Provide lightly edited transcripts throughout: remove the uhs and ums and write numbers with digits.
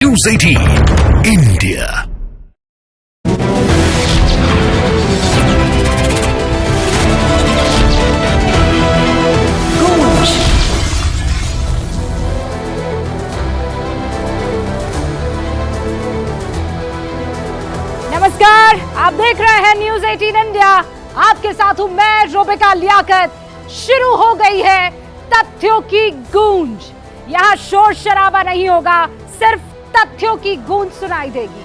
News 18 India। नमस्कार, आप देख रहे हैं न्यूज 18 इंडिया। आपके साथ हूं मैं रोबिका लियाकत। शुरू हो गई है तथ्यों की गूंज। यहां शोर शराबा नहीं होगा, सिर्फ तथ्यों की गूंज सुनाई देगी।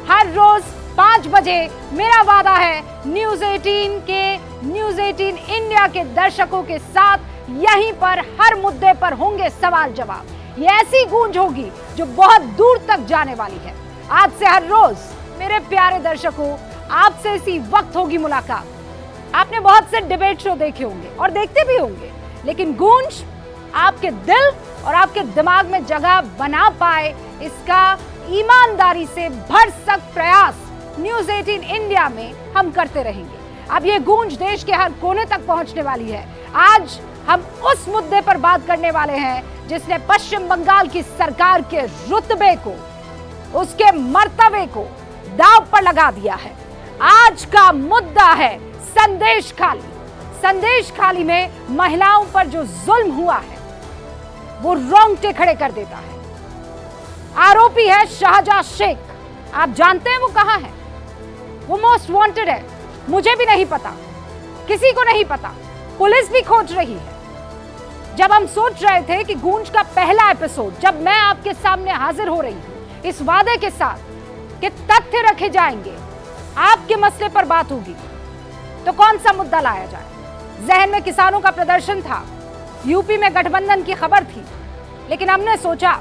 हर रोज 5 बजे मेरा वादा है न्यूज 18 इंडिया के दर्शकों के साथ यहीं पर हर मुद्दे पर होंगे सवाल जवाब। ये ऐसी गूंज होगी जो बहुत दूर तक जाने वाली है। आज से हर रोज मेरे प्यारे दर्शकों, आपसे इसी वक्त होगी मुलाकात। आपने बहुत से डिबेट शो देखे होंगे और देखते भी होंगे, लेकिन गूंज आपके दिल और आपके दिमाग में जगह बना पाए, इसका ईमानदारी से भरसक प्रयास न्यूज 18 इंडिया में हम करते रहेंगे। अब ये गूंज देश के हर कोने तक पहुंचने वाली है। आज हम उस मुद्दे पर बात करने वाले हैं जिसने पश्चिम बंगाल की सरकार के रुतबे को, उसके मर्तबे को दांव पर लगा दिया है। आज का मुद्दा है संदेश खाली। संदेश खाली में महिलाओं पर जो जुल्म हुआ है वो रोंगटे खड़े कर देता है। आरोपी है शाहजहां शेख। आप जानते हैं वो कहां है? वो मोस्ट वांटेड है। मुझे भी नहीं पता, किसी को नहीं पता, पुलिस भी खोज रही है। जब हम सोच रहे थे कि गूंज का पहला एपिसोड, जब मैं आपके सामने हाजिर हो रही हूं इस वादे के साथ कि तथ्य रखे जाएंगे, आपके मसले पर बात होगी, तो कौन सा मुद्दा लाया जाए? जहन में किसानों का प्रदर्शन था, यूपी में गठबंधन की खबर थी, लेकिन हमने सोचा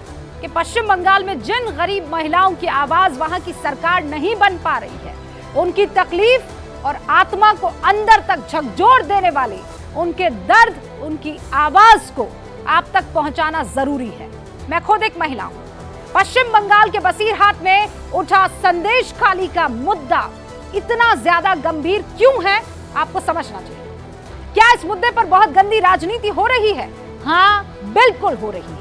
कि पश्चिम बंगाल में जिन गरीब महिलाओं की आवाज वहां की सरकार नहीं बन पा रही है, उनकी तकलीफ और आत्मा को अंदर तक झकझोर देने वाले उनके दर्द, उनकी आवाज को आप तक पहुंचाना जरूरी है। मैं खुद एक महिला हूं। पश्चिम बंगाल के बसीरहाट में उठा संदेश खाली का मुद्दा इतना ज्यादा गंभीर क्यों है, आपको समझना चाहिए। क्या इस मुद्दे पर बहुत गंदी राजनीति हो रही है? हाँ, बिल्कुल हो रही है।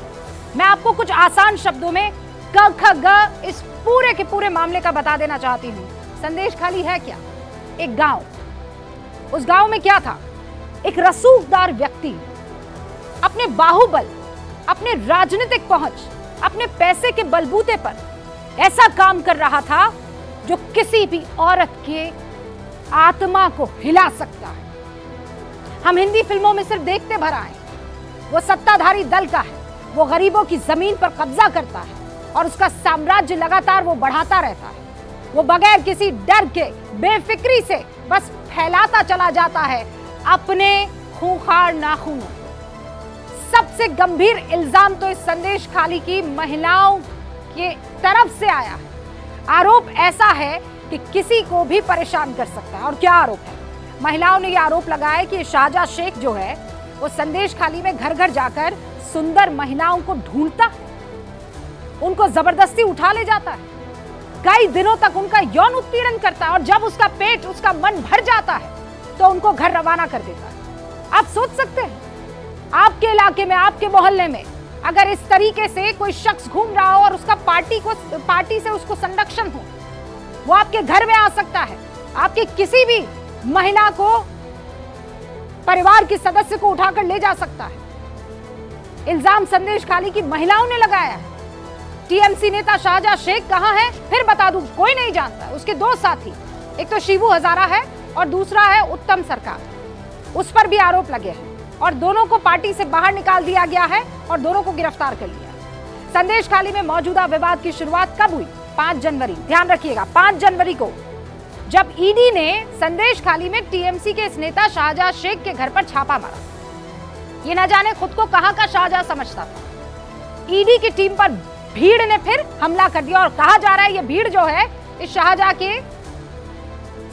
मैं आपको कुछ आसान शब्दों में क ख ग इस पूरे के पूरे मामले का बता देना चाहती हूँ। संदेश खाली है क्या? एक गांव। उस गांव में क्या था? एक रसूखदार व्यक्ति अपने बाहुबल, अपने राजनीतिक पहुंच, अपने पैसे के बलबूते पर ऐसा काम कर रहा था जो किसी भी औरत के आत्मा को हिला सकता है। हम हिंदी फिल्मों में सिर्फ देखते भर आए। वो सत्ताधारी दल का है, वो गरीबों की जमीन पर कब्जा करता है और उसका साम्राज्य लगातार वो बढ़ाता रहता है। वो बगैर किसी डर के, बेफिक्री से बस फैलाता चला जाता है अपने खूंखार नाखूनों। सबसे गंभीर इल्जाम तो इस संदेश खाली की महिलाओं के तरफ से आया है। आरोप ऐसा है कि किसी को भी परेशान कर सकता है। और क्या आरोप है? महिलाओं ने यह आरोप लगाया कि शाहजहां शेख जो है वो संदेश खाली में घर घर जाकर सुंदर महिलाओं को ढूंढता है, उनको जबरदस्ती उठा ले जाता है, कई दिनों तक उनका यौन उत्पीड़न करता है और जब उसका पेट, उसका मन भर जाता है तो उनको घर रवाना कर देता है। आप सोच सकते हैं, आपके इलाके में, आपके मोहल्ले में अगर इस तरीके से कोई शख्स घूम रहा हो और उसका पार्टी से उसको संरक्षण हो, वो आपके घर में आ सकता है, आपके किसी भी महिला को, परिवार के सदस्य को उठाकर ले जा सकता है। इल्जाम संदेश खाली की महिलाओं ने लगाया है। टीएमसी नेता शाहजहां शेख कहां है? फिर बता दूं, कोई नहीं जानता। उसके 2 साथी, एक तो शिबू हजारा है और दूसरा है उत्तम सरकार, उस पर भी आरोप लगे हैं और दोनों को पार्टी से बाहर निकाल दिया गया है और दोनों को गिरफ्तार कर लिया। संदेश खाली में मौजूदा विवाद की शुरुआत कब हुई? 5 जनवरी। ध्यान रखिएगा, 5 जनवरी को जब ईडी ने संदेश खाली में टीएमसी के इस नेता शाहजहां शेख के घर पर छापा मारा। ये न जाने खुद को कहां का शाहजहां समझता था। ईडी की टीम पर भीड़ ने फिर हमला कर दिया और कहा जा रहा है ये भीड़ जो है इस शाहजहां के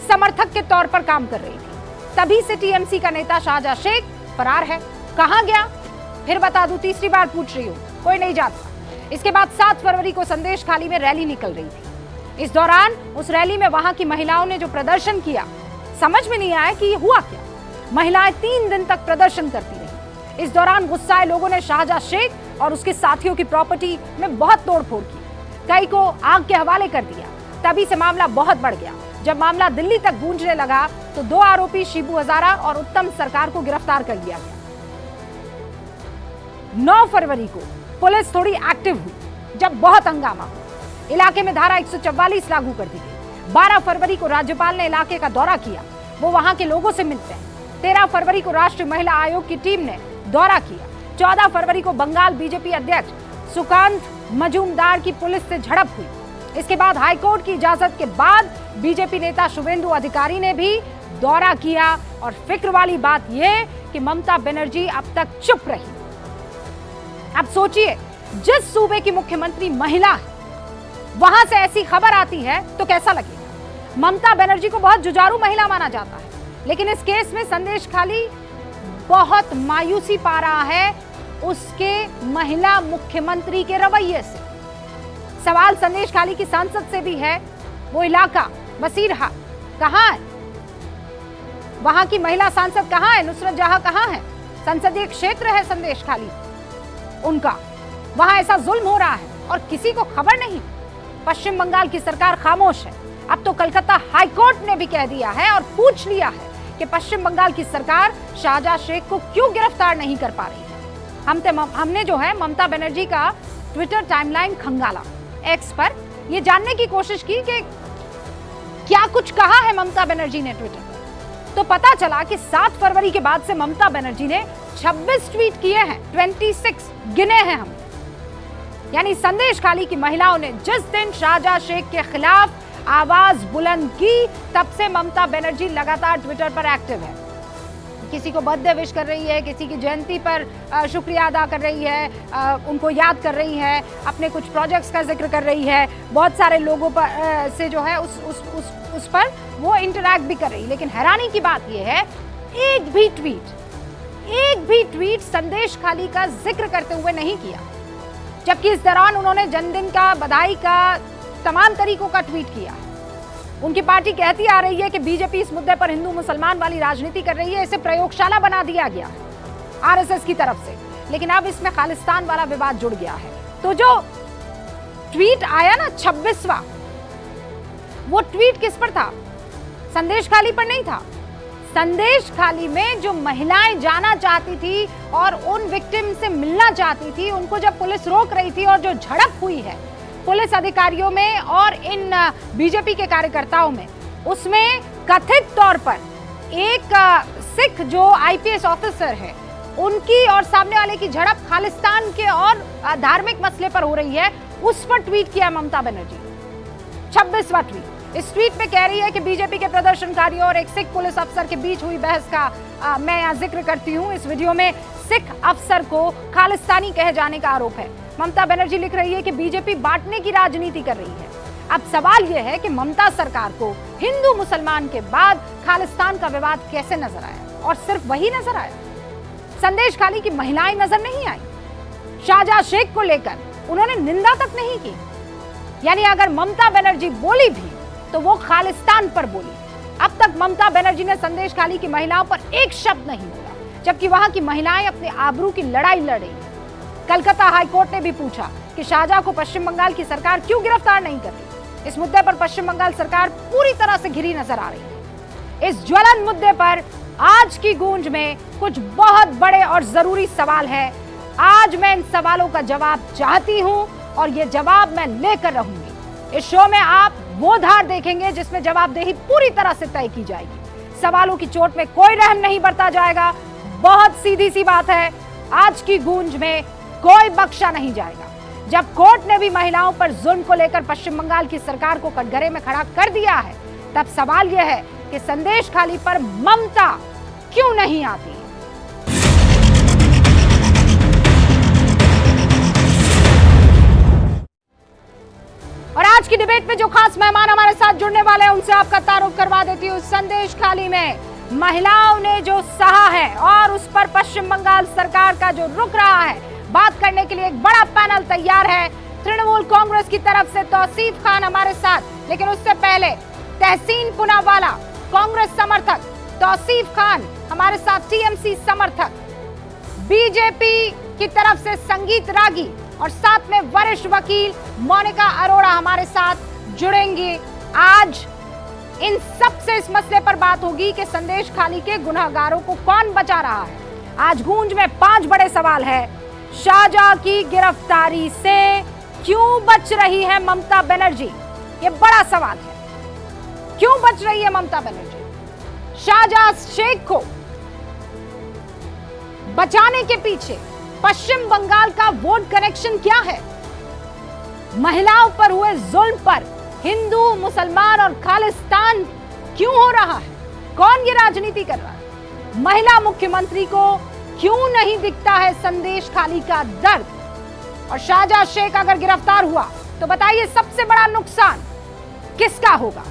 समर्थक के तौर पर काम कर रही थी। तभी से टीएमसी का नेता शाहजहां शेख फरार है। कहां गया? फिर बता दूं, तीसरी बार पूछ रही हूं, कोई नहीं जानता। इसके बाद 7 फरवरी को संदेश खाली में रैली निकल रही थी। इस दौरान उस रैली में वहां की महिलाओं ने जो प्रदर्शन किया, समझ में नहीं आया कि ये हुआ क्या। महिलाएं 3 दिन तक प्रदर्शन करती रही। इस दौरान गुस्साए लोगों ने शाहजहां शेख और उसके साथियों की प्रॉपर्टी में बहुत तोड़फोड़ की। कई को आग के हवाले कर दिया। तभी से मामला बहुत बढ़ गया। जब मामला दिल्ली तक गूंजने लगा तो 2 आरोपी शिबू हजारा और उत्तम सरकार को गिरफ्तार कर लिया गया। 9 फरवरी को पुलिस थोड़ी एक्टिव हुई जब बहुत हंगामा हुआ। इलाके में धारा 144 लागू कर दी गई। 12 फरवरी को राज्यपाल ने इलाके का दौरा किया, वो वहां के लोगों से मिलते हैं। 13 फरवरी को राष्ट्रीय महिला आयोग की टीम ने दौरा किया। 14 फरवरी को बंगाल बीजेपी अध्यक्ष सुकांत मजूमदार की पुलिस से झड़प हुई। इसके बाद हाईकोर्ट की इजाजत के बाद बीजेपी नेता शुभेंदु अधिकारी ने भी दौरा किया। और फिक्र वाली बात यह कि ममता बनर्जी अब तक चुप रही। अब सोचिए, जिस सूबे की मुख्यमंत्री महिला है वहां से ऐसी खबर आती है तो कैसा लगेगा। ममता बनर्जी को बहुत जुझारू महिला माना जाता है, लेकिन इस केस में संदेश खाली बहुत मायूसी पा रहा है उसके महिला मुख्यमंत्री के रवैये से। सवाल संदेश खाली की सांसद से भी है, वो इलाका बसीरहा कहां है, वहां की महिला सांसद कहां है, नुसरत जहां कहां है। संसदीय क्षेत्र है संदेश खाली उनका, वहां ऐसा जुल्म हो रहा है और किसी को खबर नहीं। पश्चिम बंगाल की सरकार खामोश है। अब तो कलकत्ता हाईकोर्ट ने भी कह दिया है और पूछ लिया है कि पश्चिम बंगाल की सरकार शाहजहां शेख को क्यों गिरफ्तार नहीं कर पा रही है। हमने जो है ममता बनर्जी का ट्विटर टाइमलाइन खंगाला एक्स पर, यह जानने की कोशिश की कि क्या कुछ कहा है ममता बनर्जी ने ट्विटर पर। तो पता चला कि 7 फरवरी के बाद से ममता बनर्जी ने 26 ट्वीट किए हैं, 26 गिने हैं हम। यानी संदेश खाली की महिलाओं ने जिस दिन शाहजहां शेख के खिलाफ आवाज बुलंद की, तब से ममता बनर्जी लगातार ट्विटर पर एक्टिव है। किसी को बर्थडे विश कर रही है, किसी की जयंती पर शुक्रिया अदा कर रही है, उनको याद कर रही है, अपने कुछ प्रोजेक्ट्स का जिक्र कर रही है, बहुत सारे लोगों पर से जो है उस पर वो इंटरैक्ट भी कर रही है। लेकिन हैरानी की बात यह है, एक भी ट्वीट संदेश खाली का जिक्र करते हुए नहीं किया, जबकि इस दौरान उन्होंने जन्मदिन का, बधाई का, तमाम तरीकों का ट्वीट किया। उनकी पार्टी कहती आ रही है कि बीजेपी इस मुद्दे पर हिंदू मुसलमान वाली राजनीति कर रही है, इसे प्रयोगशाला बना दिया गया आरएसएस की तरफ से। लेकिन अब इसमें खालिस्तान वाला विवाद जुड़ गया है। तो जो ट्वीट आया ना 26वां, वो ट्वीट किस पर था? संदेश खाली पर नहीं था। संदेश खाली में जो महिलाएं जाना चाहती थी और उन विक्टिम से मिलना चाहती थी, उनको जब पुलिस रोक रही थी और जो झड़प हुई है पुलिस अधिकारियों में और इन बीजेपी के कार्यकर्ताओं में, उसमें कथित तौर पर एक सिख जो आईपीएस ऑफिसर है उनकी और सामने वाले की झड़प खालिस्तान के और धार्मिक मसले पर हो रही है, उस पर ट्वीट किया ममता बनर्जी। 26वां ट्वीट। इस ट्वीट में कह रही है कि बीजेपी के प्रदर्शनकारियों और एक सिख पुलिस अफसर के बीच हुई बहस का मैं यहाँ जिक्र करती हूँ। इस वीडियो में सिख अफसर को खालिस्तानी कहे जाने का आरोप है। ममता बनर्जी लिख रही है कि बीजेपी बांटने की राजनीति कर रही है। अब सवाल यह है कि ममता सरकार को हिंदू मुसलमान के बाद खालिस्तान का विवाद कैसे नजर आया, और सिर्फ वही नजर आया, संदेश खाली की महिलाएं नजर नहीं आई। शाहजहां शेख को लेकर उन्होंने निंदा तक नहीं की। यानी अगर ममता बनर्जी बोली भी तो वो खालिस्तान पर बोली। अब तक ममता बनर्जी ने संदेश खाली की महिलाओं पर एक शब्द नहीं बोला, जबकि वहां की महिलाएं अपने आबरू की लड़ाई लड़ रही है। कलकत्ता हाईकोर्ट ने भी पूछा कि शाहजहां को पश्चिम बंगाल की सरकार क्यों गिरफ्तार नहीं कर रही। इस मुद्दे पर पश्चिम बंगाल सरकार पूरी तरह से घिरी नजर आ रही है। इस ज्वलन मुद्दे पर आज की गूंज में कुछ बहुत बड़े और जरूरी सवाल है। आज मैं इन सवालों का जवाब चाहती हूं और ये जवाब मैं लेकर रहूंगी। इस शो में आप वो धार देखेंगे जिसमें जवाबदेही पूरी तरह से तय की जाएगी। सवालों की चोट में कोई रहम नहीं बरता जाएगा। बहुत सीधी सी बात है, आज की गूंज में कोई बख्शा नहीं जाएगा। जब कोर्ट ने भी महिलाओं पर जुल्म को लेकर पश्चिम बंगाल की सरकार को कटघरे में खड़ा कर दिया है, तब सवाल यह है कि संदेश खाली पर ममता क्यों नहीं आती। और आज की डिबेट में जो खास मेहमान हमारे साथ जुड़ने वाले हैं, उनसे आपका तारुफ करवा देती हूँ। संदेश खाली में महिलाओं ने जो सहा है और उस पर पश्चिम बंगाल सरकार का जो रुख रहा है, बात करने के लिए एक बड़ा पैनल तैयार है। तृणमूल कांग्रेस की तरफ से तौसीफ खान हमारे साथ, लेकिन उससे पहले तहसीन पुनावाला कांग्रेस समर्थक, तौसीफ खान हमारे साथ टीएमसी समर्थक, बीजेपी की तरफ से संगीत रागी और साथ में वरिष्ठ वकील मोनिका अरोड़ा हमारे साथ जुड़ेंगे। आज इन सब से इस मसले पर बात होगी कि संदेश खाली के गुनहगारों को कौन बचा रहा है। आज गूंज में 5 बड़े सवाल है। शाहजहां की गिरफ्तारी से क्यों बच रही है ममता बनर्जी? ये बड़ा सवाल है। क्यों बच रही है ममता बनर्जी? शाहजहां शेख को बचाने के पीछे पश्चिम बंगाल का वोट कनेक्शन क्या है? महिलाओं पर हुए जुल्म पर हिंदू, मुसलमान और खालिस्तान क्यों हो रहा है? कौन ये राजनीति कर रहा है? महिला मुख्यमंत्री को क्यों नहीं दिखता है संदेश खाली का दर्द? और शाहजहां शेख अगर गिरफ्तार हुआ तो बताइए सबसे बड़ा नुकसान किसका होगा?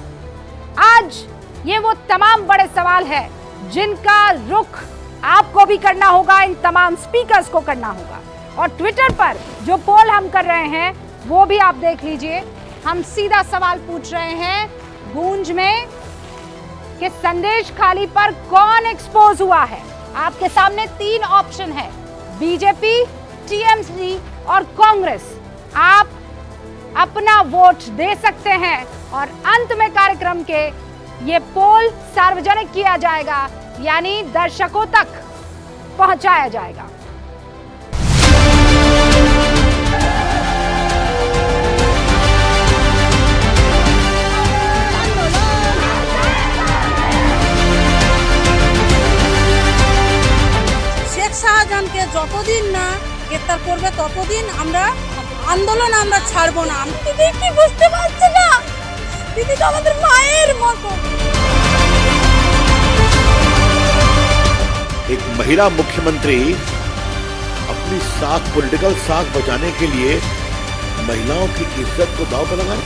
आज ये वो तमाम बड़े सवाल है जिनका रुख आपको भी करना होगा, इन तमाम स्पीकर्स को करना होगा। और ट्विटर पर जो पोल हम कर रहे हैं वो भी आप देख लीजिए। हम सीधा सवाल पूछ रहे हैं गूंज में कि संदेश खाली पर कौन एक्सपोज हुआ है। आपके सामने 3 ऑप्शन है, बीजेपी, टीएमसी और कांग्रेस। आप अपना वोट दे सकते हैं और अंत में कार्यक्रम के ये पोल सार्वजनिक किया जाएगा, यानी दर्शकों तक पहुंचाया जाएगा। শেখ শাহজাহানকে যতদিন না গ্রেফতার করবে ততদিন আমরা আন্দোলন আমরা ছাড়বো না। দিদি কি বুঝতে পারছে না? দিদি তো আমাদের মায়ের মতো। एक महिला मुख्यमंत्री अपनी साख, पॉलिटिकल साख बचाने के लिए महिलाओं की इज्जत को दांव पर लगाए।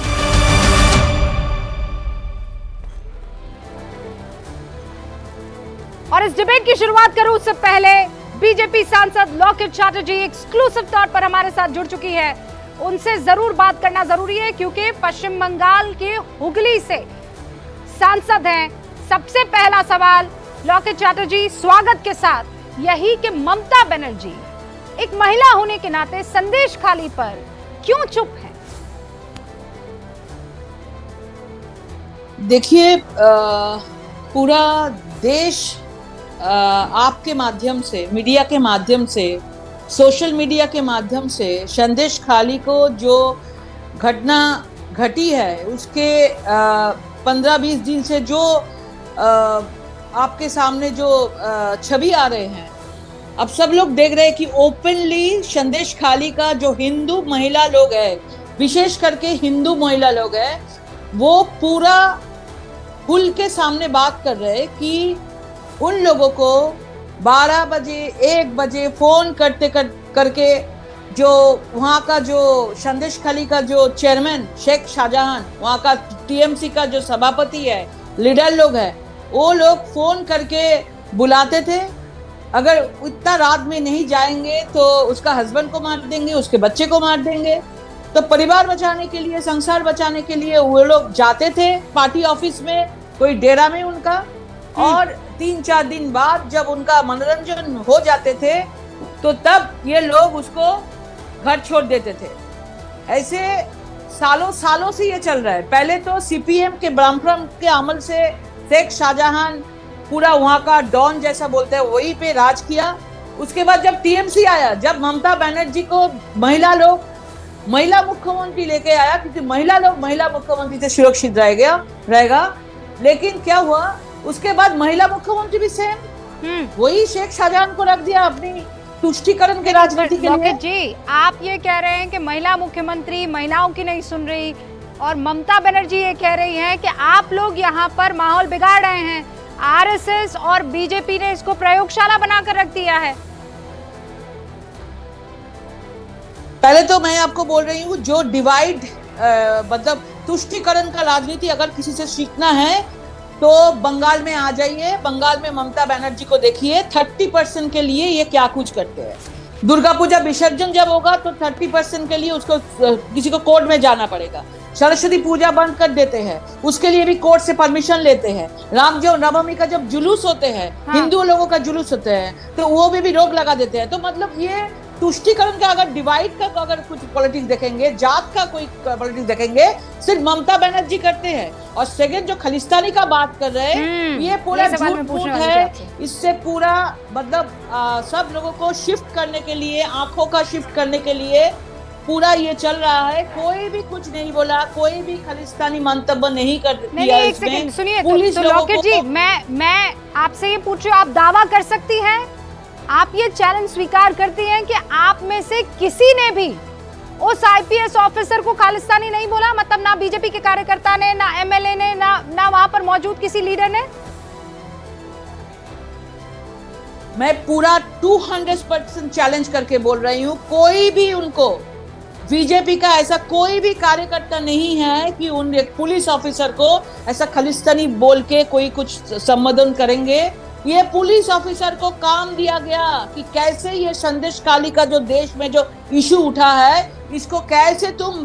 और इस डिबेट की शुरुआत करूं उससे पहले बीजेपी सांसद लॉकेट चैटर्जी एक्सक्लूसिव तौर पर हमारे साथ जुड़ चुकी है। उनसे जरूर बात करना जरूरी है क्योंकि पश्चिम बंगाल के हुगली से सांसद हैं। सबसे पहला सवाल लॉकेट चैटर्जी, स्वागत के साथ यही कि ममता बनर्जी एक महिला होने के नाते संदेश खाली पर क्यों चुप है? देखिए, पूरा देश आपके माध्यम से, मीडिया के माध्यम से, सोशल मीडिया के माध्यम से संदेश खाली को जो घटना घटी है उसके 15-20 दिन से जो आपके सामने जो छवि आ रहे हैं, अब सब लोग देख रहे हैं कि ओपनली संदेश खाली का जो हिंदू महिला लोग है, विशेष करके हिंदू महिला लोग है, वो पूरा खुल के सामने बात कर रहे हैं कि उन लोगों को 12 बजे 1 बजे फोन करके जो वहाँ का जो संदेश खाली का जो चेयरमैन शेख शाहजहां, वहाँ का टीएमसी का जो सभापति है, लीडर लोग है, वो लोग फोन करके बुलाते थे। अगर इतना रात में नहीं जाएंगे तो उसका हस्बैंड को मार देंगे, उसके बच्चे को मार देंगे। तो परिवार बचाने के लिए, संसार बचाने के लिए वो लोग जाते थे पार्टी ऑफिस में, कोई डेरा में उनका, और 3-4 दिन बाद जब उनका मनोरंजन हो जाते थे तो तब ये लोग उसको घर छोड़ देते थे। ऐसे सालों से ये चल रहा है। पहले तो सीपीएम के ब्राह्मण के अमल से शेख शाहजहां पूरा वहाँ का डॉन जैसा बोलते हैं वही पे राज किया। उसके बाद जब टीएमसी आया, जब ममता बनर्जी को महिला मुख्यमंत्री लेके आया, क्योंकि महिला मुख्यमंत्री से सुरक्षित रहेगा। लेकिन क्या हुआ, उसके बाद महिला मुख्यमंत्री भी सेम वही शेख शाहजहां को रख दिया अपनी तुष्टीकरण के राजनीति के लिए। जी, आप ये कह रहे हैं कि महिला मुख्यमंत्री महिलाओं की नहीं सुन रही, और ममता बनर्जी ये कह रही हैं कि आप लोग यहाँ पर माहौल बिगाड़ रहे हैं। आरएसएस और बीजेपी ने इसको प्रयोगशाला बनाकर रख दिया है। पहले तो मैं आपको बोल रही हूँ, जो डिवाइड मतलब तुष्टीकरण का राजनीति अगर किसी से सीखना है तो बंगाल में आ जाइए। बंगाल में ममता बनर्जी को देखिए, 30% के लिए ये क्या कुछ करते हैं। दुर्गा पूजा विसर्जन जब होगा तो 30% के लिए उसको किसी को कोर्ट में जाना पड़ेगा। सरस्वती पूजा बंद कर देते हैं, उसके लिए भी कोर्ट से परमिशन लेते हैं। रामनवमी का जब जुलूस होते हैं, हिंदू लोगों का जुलूस होते हैं, तो वो भी रोक लगा देते हैं। तो मतलब ये तुष्टीकरण का अगर डिवाइड का अगर कुछ पॉलिटिक्स देखेंगे, जात का कोई पॉलिटिक्स देखेंगे, सिर्फ ममता बनर्जी करते हैं। और सेकंड जो खालिस्तानी का बात कर रहे हैं, ये पूरा झूठ है। इससे पूरा मतलब सब लोगों को शिफ्ट करने के लिए, आंखों का शिफ्ट करने के लिए पूरा ये चल रहा है। कोई भी कुछ नहीं बोला, कोई भी खालिस्तानी मंतव्य नहीं कर दिया। एक सेकंड सुनिए, तो लॉकेट जी, मैं आपसे ये पूछ रही हूँ, आप दावा कर सकती हैं, आप ये चैलेंज स्वीकार करती हैं कि आप में से किसी ने भी उस आईपीएस ऑफिसर को खालिस्तानी नहीं बोला? मतलब ना बीजेपी के कार्यकर्ता ने, ना एमएलए ने, ना वहां पर मौजूद किसी लीडर ने? मैं पूरा 200% चैलेंज करके बोल रही हूँ, कोई भी उनको, बीजेपी का ऐसा कोई भी कार्यकर्ता नहीं है कि उन एक पुलिस ऑफिसर को ऐसा खालिस्तानी बोल के कोई कुछ संबोधन करेंगे। ये पुलिस ऑफिसर को काम दिया गया कि कैसे ये संदेशखाली का जो देश में जो इशू उठा है, इसको कैसे तुम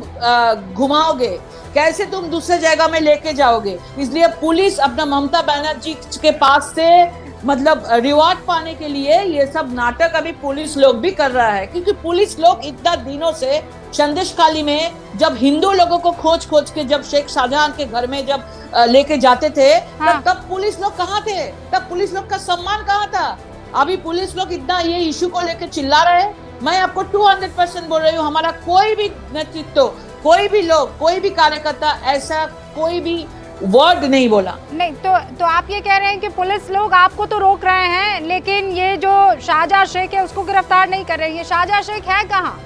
घुमाओगे, कैसे तुम दूसरे जगह में लेके जाओगे। इसलिए पुलिस अपना ममता बनर्जी के पास से मतलब रिवॉर्ड पाने के लिए ये सब नाटक अभी पुलिस लोग भी कर रहा है। क्योंकि पुलिस लोग इतना दिनों से संदेशखाली में जब हिंदू लोगों को खोज के जब शेख शाहजहां के घर में जब लेके जाते थे, हाँ। तब पुलिस लोग कहाँ थे? तब पुलिस लोग का सम्मान कहाँ था? अभी पुलिस लोग इतना ये इशू को लेके चिल्ला रहे हैं। मैं आपको 200% बोल रही हूँ, हमारा कोई भी नेतृत्व, कोई भी लोग, कोई भी कार्यकर्ता ऐसा कोई भी वर्ड नहीं बोला। नहीं तो आप ये कह रहे हैं कि पुलिस लोग आपको तो रोक रहे हैं, लेकिन ये जो शाहजहां शेख है उसको गिरफ्तार नहीं कर रही है। शाहजहां शेख है कहाँ?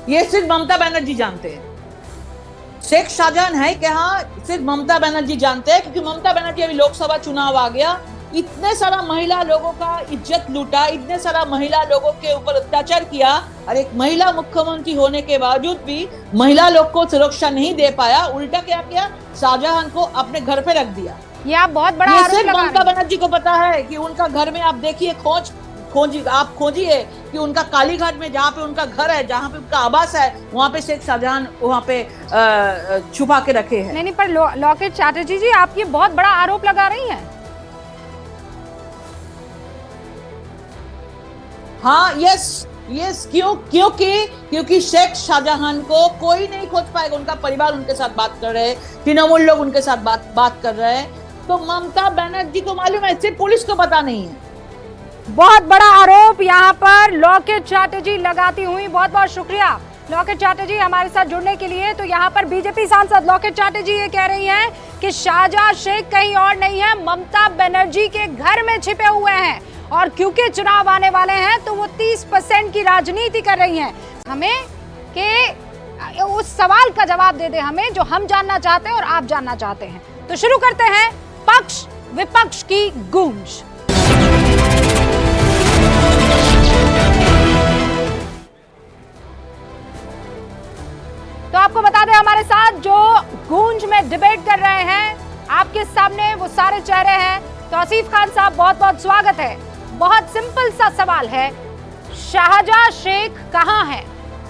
ये सिर्फ ममता बनर्जी जानते हैं। शेख शाहजहां है कहाँ, सिर्फ ममता बनर्जी जानते हैं। क्योंकि ममता बनर्जी अभी लोकसभा चुनाव आ गया, इतने सारा महिला लोगों का इज्जत लूटा, इतने सारा महिला लोगों के ऊपर अत्याचार किया, और एक महिला मुख्यमंत्री होने के बावजूद भी महिला लोग को सुरक्षा नहीं दे पाया। उल्टा क्या किया, शाहजहां को अपने घर पे रख दिया। ये आप बहुत बड़ा आरोप लगा रहे हैं। ममता बनर्जी को पता है कि उनका घर में आप देखिए, आप खोजिए कि उनका कालीघाट में जहाँ पे उनका घर है, जहाँ पे उनका आवास है, वहाँ पे शेख शाहजहां वहाँ पे छुपा के रखे हैं। नहीं पर लॉकेट चैटर्जी जी, आप ये बहुत बड़ा आरोप लगा रही हैं। हाँ, यस, क्योंकि शेख शाहजहां को कोई नहीं खोज पाएगा। उनका परिवार उनके साथ बात कर रहे हैं, तृणमूल लोग उनके साथ बात कर रहे हैं। तो ममता बनर्जी को मालूम है, सिर्फ पुलिस को पता नहीं है। बहुत बड़ा आरोप यहाँ पर लॉकेट चैटर्जी लगाती हुई। बहुत बहुत शुक्रिया लॉकेट चैटर्जी हमारे साथ जुड़ने के लिए। तो यहाँ पर बीजेपी सांसद लॉकेट चैटर्जी ये कह रही हैं कि शाहजहां शेख कहीं और नहीं है, ममता बनर्जी के घर में छिपे हुए हैं, और क्योंकि चुनाव आने वाले हैं तो वो 30% की राजनीति कर रही हैं। हमें के उस सवाल का जवाब दे दे हमें जो हम जानना चाहते हैं और आप जानना चाहते हैं। तो शुरू करते हैं पक्ष विपक्ष की गूंज। तो आपको बता दें, हमारे साथ जो गूंज में डिबेट कर रहे हैं, आपके सामने वो सारे चेहरे हैं। तो आसिफ खान साहब, बहुत बहुत स्वागत है। बहुत सिंपल सा सवाल है, शाहजहां शेख कहाँ है?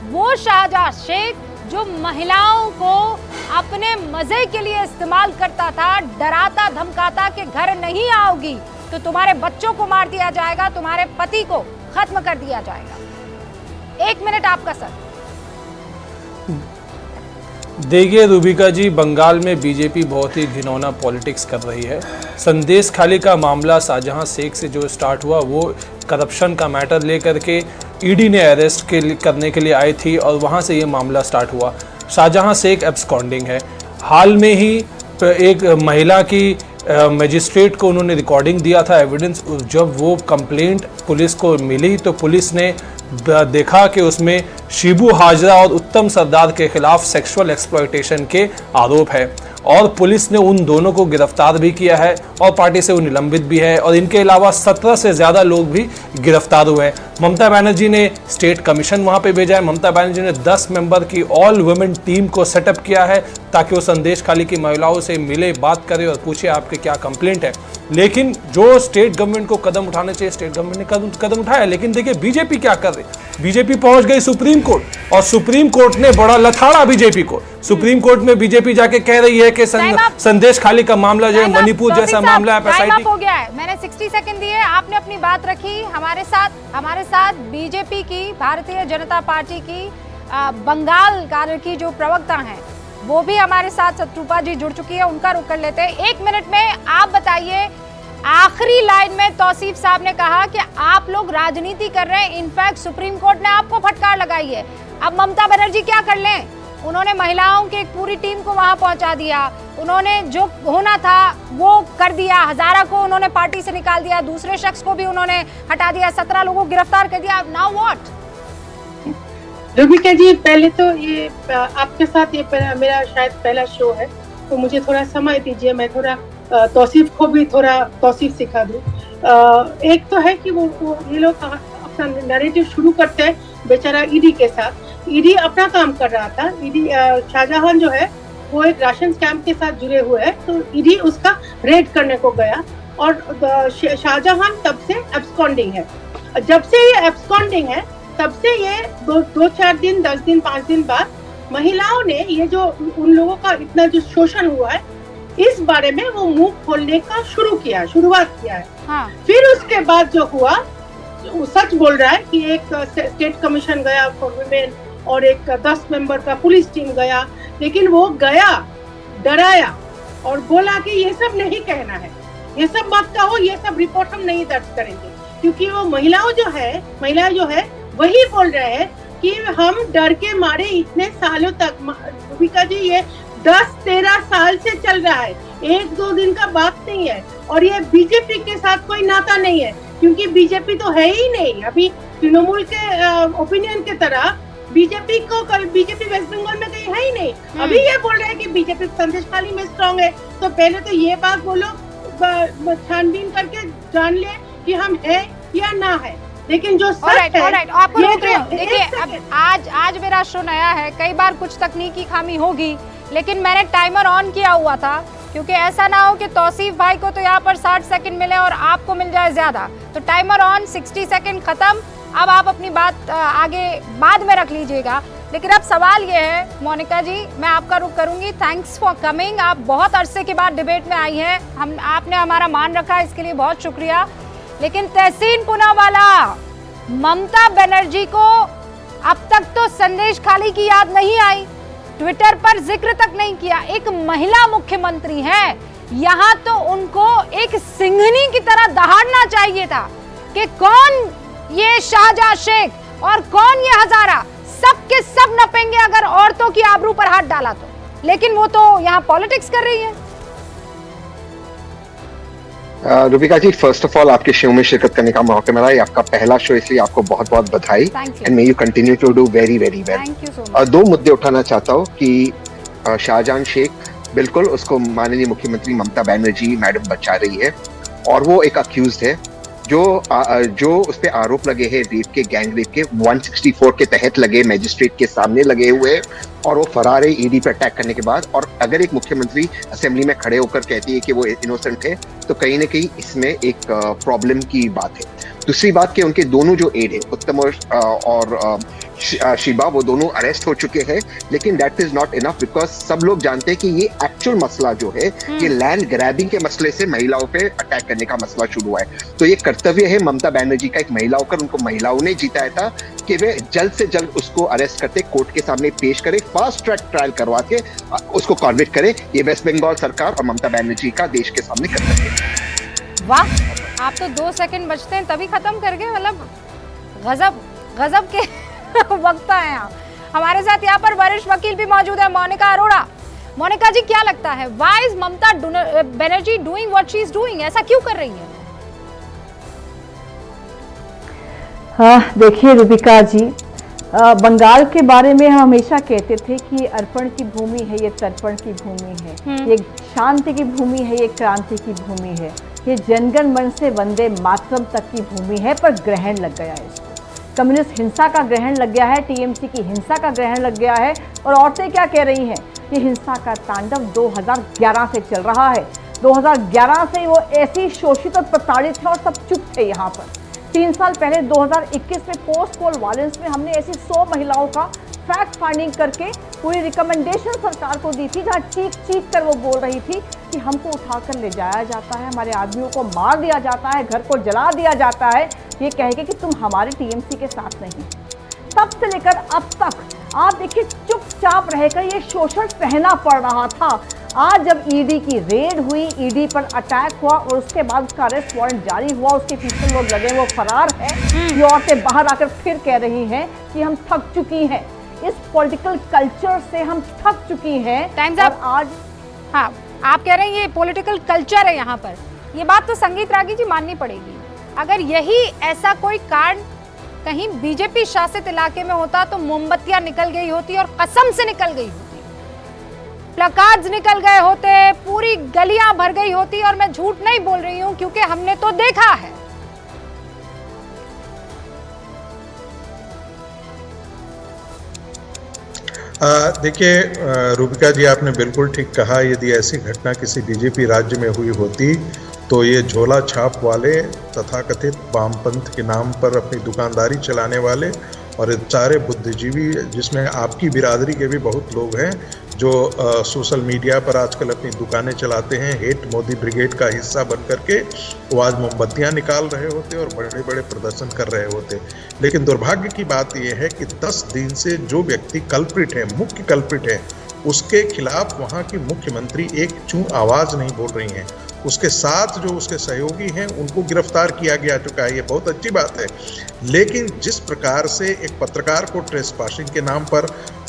वो शाहजहां शेख जो महिलाओं को अपने मजे के लिए इस्तेमाल करता था, डराता धमकाता कि घर नहीं आओगी तो तुम्हारे बच्चों को मार दिया जाएगा, तुम्हारे पति को खत्म कर दिया जाएगा। 1 मिनट आपका सर। देखिए रूबिका जी, बंगाल में बीजेपी बहुत ही घिनौना पॉलिटिक्स कर रही है। संदेशखाली का मामला शाहजहां शेख से जो स्टार्ट हुआ, वो करप्शन का मैटर लेकर के ईडी ने अरेस्ट करने के लिए आई थी, और वहां से ये मामला स्टार्ट हुआ। शाहजहां शेख एब्सकॉन्डिंग है। हाल में ही एक महिला की मजिस्ट्रेट को उन्होंने रिकॉर्डिंग दिया था, एविडेंस। जब वो कंप्लेंट पुलिस को मिली तो पुलिस ने देखा कि उसमें शिबू हाजरा और उत्तम सरदार के खिलाफ सेक्सुअल एक्सप्लॉयटेशन के आरोप है, और पुलिस ने उन दोनों को गिरफ्तार भी किया है और पार्टी से वो निलंबित भी है, और इनके अलावा 17 से ज़्यादा लोग भी गिरफ्तार हुए हैं। ममता बनर्जी ने स्टेट कमीशन वहाँ पे भेजा है। ममता बनर्जी ने 10 मेंबर की ऑल वुमेन टीम को सेटअप किया है। ताकि वो संदेश खाली की महिलाओं से मिले, बात करे और पूछे आपके क्या कंप्लेंट है। लेकिन जो स्टेट गवर्नमेंट को कदम उठाने चाहिए, स्टेट गवर्नमेंट ने कदम उठाया। लेकिन देखिए बीजेपी क्या कर रही, बीजेपी पहुंच गई सुप्रीम कोर्ट और सुप्रीम कोर्ट ने बड़ा लथाड़ा बीजेपी को। सुप्रीम कोर्ट में बीजेपी जाके कह रही है कि संदेश खाली का मामला जो है मणिपुर जैसा मामला है, टाइम अप हो गया है। मैंने 60 सेकंड दिए, आपने अपनी बात रखी। हमारे साथ बीजेपी की, भारतीय जनता पार्टी की बंगाल कार्य की जो प्रवक्ता हैं वो भी हमारे साथ शत्रुपा जी जुड़ चुकी है, उनका रुख कर लेते हैं। 1 मिनट में आप बताइए, आखिरी लाइन में तौसीफ साहब ने कहा कि आप लोग राजनीति कर रहे हैं, इनफैक्ट सुप्रीम कोर्ट ने आपको फटकार लगाई है। अब ममता बनर्जी क्या कर लें, उन्होंने महिलाओं की एक पूरी टीम को वहां पहुंचा दिया, उन्होंने जो होना था वो कर दिया, हजारा को उन्होंने पार्टी से निकाल दिया, दूसरे शख्स को भी उन्होंने हटा दिया, 17 लोगों को गिरफ्तार कर दिया। Now what? रूबिका जी, पहले तो ये आपके साथ ये मेरा शायद पहला शो है, तो मुझे थोड़ा समय दीजिए, मैं थोड़ा तौसीफ को भी थोड़ा तौसीफ सिखा दूं। एक तो है कि वो ये लोग अपना नैरेटिव शुरू करते हैं बेचारा ईडी के साथ। ईडी अपना काम कर रहा था। ईडी शाहजहां जो है वो एक राशन स्कैम के साथ जुड़े हुए हैं, तो ईडी उसका रेड करने को गया और शाहजहां तब से एब्सकॉन्डिंग है। जब से ये एब्सकॉन्डिंग है तब से ये 2-4 दिन, 10 दिन, 5 दिन बाद महिलाओं ने ये जो उन लोगों का इतना जो शोषण हुआ है इस बारे में वो मुंह खोलने का शुरुआत किया है। हाँ। फिर उसके बाद जो हुआ वो सच बोल रहा है कि एक स्टेट कमीशन गया फॉर वुमेन और एक 10 मेंबर का पुलिस टीम गया, लेकिन वो गया, डराया और बोला कि ये सब नहीं कहना है, ये सब मत कहो, ये सब रिपोर्ट हम नहीं दर्ज करेंगे, क्योंकि वो महिलाएं जो है वही बोल रहे हैं कि हम डर के मारे इतने सालों तक, रूबिका जी ये 10-13 साल से चल रहा है, 1-2 दिन का बात नहीं है। और ये बीजेपी के साथ कोई नाता नहीं है, क्योंकि बीजेपी तो है ही नहीं। अभी तृणमूल के ओपिनियन के तरह बीजेपी वेस्ट बंगाल में कहीं है ही नहीं। अभी ये बोल रहे हैं कि बीजेपी संदेश खाली में स्ट्रॉन्ग है, तो पहले तो ये बात बोलो, छानबीन करके जान ले कि हम है या ना है। लेकिन जो सच है, आपको रोक रही हूं। देखिए, अब आज मेरा शो नया है, कई बार कुछ तकनीकी खामी होगी, लेकिन मैंने टाइमर ऑन किया हुआ था, क्योंकि ऐसा ना हो कि तौसीफ भाई को तो यहाँ पर 60 सेकंड मिले और आपको मिल जाए ज्यादा। तो टाइमर ऑन, 60 सेकंड खत्म। अब आप अपनी बात आगे बाद में रख लीजिएगा। लेकिन अब सवाल ये है, मोनिका जी, मैं आपका रुख करूंगी। Thanks for coming. आप बहुत अरसे के बाद डिबेट में आई हैं, आपने हमारा मान रखा, इसके लिए बहुत शुक्रिया। लेकिन तहसीन पूनावाला, ममता बनर्जी को अब तक तो संदेश खाली की याद नहीं आई, ट्विटर पर जिक्र तक नहीं किया। एक महिला मुख्यमंत्री है, यहाँ तो उनको एक सिंघनी की तरह दहाड़ना चाहिए था कि कौन ये शाहजहां शेख और कौन ये हजारा, सब के सब नपेंगे अगर औरतों की आबरू पर हाथ डाला तो। लेकिन वो तो यहाँ पॉलिटिक्स कर रही है। रूबिका जी, फर्स्ट ऑफ ऑल आपके शो में शिरकत करने का मौका मिला, ये आपका पहला शो, इसलिए आपको बहुत बहुत बधाई and may you continue to do very very well. 2 मुद्दे उठाना चाहता हूँ कि शाहजहां शेख, बिल्कुल उसको माननीय मुख्यमंत्री ममता बनर्जी मैडम बचा रही है और वो एक अक्यूज्ड है। जो उस पे आरोप लगे हैं रेप के, गैंग रेप के, 164 के तहत लगे, मैजिस्ट्रेट के सामने लगे हुए और वो फरार है ईडी पे अटैक करने के बाद। और अगर एक मुख्यमंत्री असेंबली में खड़े होकर कहती है कि वो इनोसेंट है, तो कहीं ना कहीं इसमें एक प्रॉब्लम की बात है। दूसरी बात कि उनके दोनों जो एड है, उत्तम और शिबा, वो दोनों अरेस्ट हो चुके हैं, लेकिन that is not enough, because सब लोग जानते हैं कि ये एक्चुअल मसला जो है ये लैंड ग्रैबिंग के मसले से महिलाओं पे अटैक करने का मसला शुरू हुआ है। तो ये कर्तव्य है ममता बनर्जी का एक महिला होकर, उनको महिलाओं ने जिताया था कि वे जल्द से जल्द उसको अरेस्ट करते, कोर्ट के सामने पेश करे, फास्ट ट्रैक ट्रायल करवा के उसको कॉन्विक्ट करे। ये वेस्ट बंगाल सरकार और ममता बनर्जी का देश के सामने कर्तव्य है। वाह, आप तो 2 सेकंड बचते हैं तभी खत्म कर गए, मतलब गजब के वक्ता हैं आप। हमारे साथ यहाँ पर वरिष्ठ वकील भी मौजूद है, मोनिका अरोड़ा। मोनिका जी, क्या लगता है, why is Mamata Banerjee doing what she is doing? ऐसा क्यों कर रही है? हाँ, देखिए रूबिका जी, बंगाल के बारे में हम हमेशा कहते थे कि अर्पण की भूमि है, ये तर्पण की भूमि है, ये शांति की भूमि है, ये क्रांति की भूमि है, ये जनगण मन से वंदे मातरम तक की भूमि है। पर ग्रहण लग गया है इसको, कम्युनिस्ट हिंसा का ग्रहण लग गया है, टीएमसी की हिंसा का ग्रहण लग गया है। और औरतें क्या कह रही हैं ये हिंसा का तांडव 2011 से चल रहा है। 2011 से वो ऐसी शोषित और प्रताड़ित है और सब चुप थे यहाँ पर। 3 साल पहले 2021 में पोस्ट पोल वायलेंस में हमने ऐसी 100 महिलाओं का फैक्ट फाइंडिंग करके पूरी रिकमेंडेशन सरकार को दी थी, जहाँ चीख चीख कर वो बोल रही थी कि हमको उठाकर ले जाया जाता है, हमारे आदमियों को मार दिया जाता है, घर को जला दिया जाता है, ये कह के कि तुम हमारे टीएमसी के साथ नहीं। तब से लेकर अब तक आप देखिए चुपचाप रहकर ये शोषण सहना पड़ रहा था। आज जब ईडी की रेड हुई, ईडी पर अटैक हुआ और उसके बाद उसका अरेस्ट वारंट जारी हुआ, उसके पीछे लोग लगे वो फरार है, ये औरतें बाहर आकर फिर कह रही हैं कि हम थक चुकी हैं, इस पॉलिटिकल कल्चर से हम थक चुकी हैं। और आज हाँ, आप कह रहे हैं ये पॉलिटिकल कल्चर है यहाँ पर, ये बात तो संगीत रागी जी माननी पड़ेगी। अगर यही ऐसा कोई कांड कहीं बीजेपी शासित इलाके में होता तो मोमबत्तियां निकल गई होती और कसम से निकल गई होती, प्लकार्ड्स निकल गए होते, पूरी गलियां भर गई होती। और मैं झूठ नहीं बोल रही हूं क्योंकि हमने तो देखा है। देखिए रूबिका जी, आपने बिल्कुल ठीक कहा। यदि ऐसी घटना किसी बीजेपी राज्य में हुई होती तो ये झोला छाप वाले तथाकथित वामपंथ के नाम पर अपनी दुकानदारी चलाने वाले और सारे बुद्धिजीवी, जिसमें आपकी बिरादरी के भी बहुत लोग हैं जो सोशल मीडिया पर आजकल अपनी दुकानें चलाते हैं, हेट मोदी ब्रिगेड का हिस्सा बन करके वो आज मोमबत्तियां निकाल रहे होते और बड़े बड़े प्रदर्शन कर रहे होते। लेकिन दुर्भाग्य की बात यह है कि 10 दिन से जो व्यक्ति कल्प्रिट है, मुख्य कल्प्रिट है, उसके खिलाफ वहाँ की मुख्यमंत्री एक चूं आवाज़ नहीं बोल रही हैं। उसके साथ जो उसके सहयोगी हैं उनको गिरफ्तार किया गया चुका है, ये बहुत अच्छी बात है। लेकिन जिस प्रकार से एक पत्रकार को ट्रेसपासिंग के नाम पर